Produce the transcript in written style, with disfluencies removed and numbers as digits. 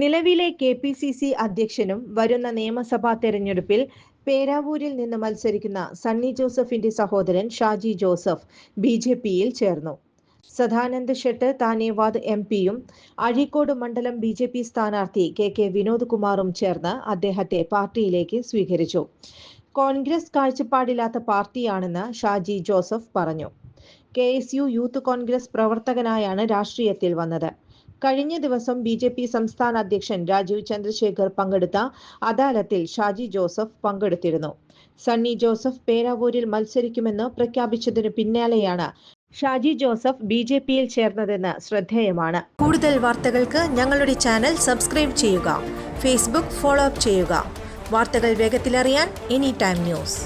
നിലവിലെ കെ.പി.സി.സി അധ്യക്ഷനും വരുന്ന നിയമസഭാ തെരഞ്ഞെടുപ്പിൽ പേരാവൂരിൽ നിന്ന് മത്സരിക്കുന്ന സണ്ണി ജോസഫിന്റെ സഹോദരൻ ഷാജി ജോസഫ് ബി.ജെ.പിയിൽ ചേർന്നു. സദാനന്ദ് ഷെട്ട് താനേവാദ് എം.പിയും അഴീക്കോട് മണ്ഡലം ബി.ജെ.പി സ്ഥാനാർത്ഥി കെ വിനോദ് കുമാറും ചേർന്ന് അദ്ദേഹത്തെ പാർട്ടിയിലേക്ക് സ്വീകരിച്ചു. കോൺഗ്രസ് കാഴ്ചപ്പാടില്ലാത്ത പാർട്ടിയാണെന്ന് ഷാജി ജോസഫ് പറഞ്ഞു. കെ.എസ്.യു യൂത്ത് കോൺഗ്രസ് പ്രവർത്തകനായാണ് രാഷ്ട്രീയത്തിൽ വന്നത്. കഴിഞ്ഞ ദിവസം ബി.ജെ.പി സംസ്ഥാന അധ്യക്ഷൻ രാജീവ് ചന്ദ്രശേഖർ പങ്കെടുത്ത അദാലത്തിൽ ഷാജി ജോസഫ് പങ്കെടുത്തിരുന്നു. സണ്ണി ജോസഫ് പേരാവൂരിൽ മത്സരിക്കുമെന്ന് പ്രഖ്യാപിച്ചതിനു പിന്നാലെയാണ് ഷാജി ജോസഫ് ബി.ജെ.പിയിൽ ചേർന്നതെന്ന് ശ്രദ്ധേയമാണ്. കൂടുതൽ വാർത്തകൾക്ക് ഞങ്ങളുടെ ചാനൽ സബ്സ്ക്രൈബ് ചെയ്യുക. ഫേസ്ബുക്ക് ഫോളോ അപ്പ് ചെയ്യുക. വാർത്തകൾ വേഗത്തിലറിയാൻ എനി ടൈം ന്യൂസ്.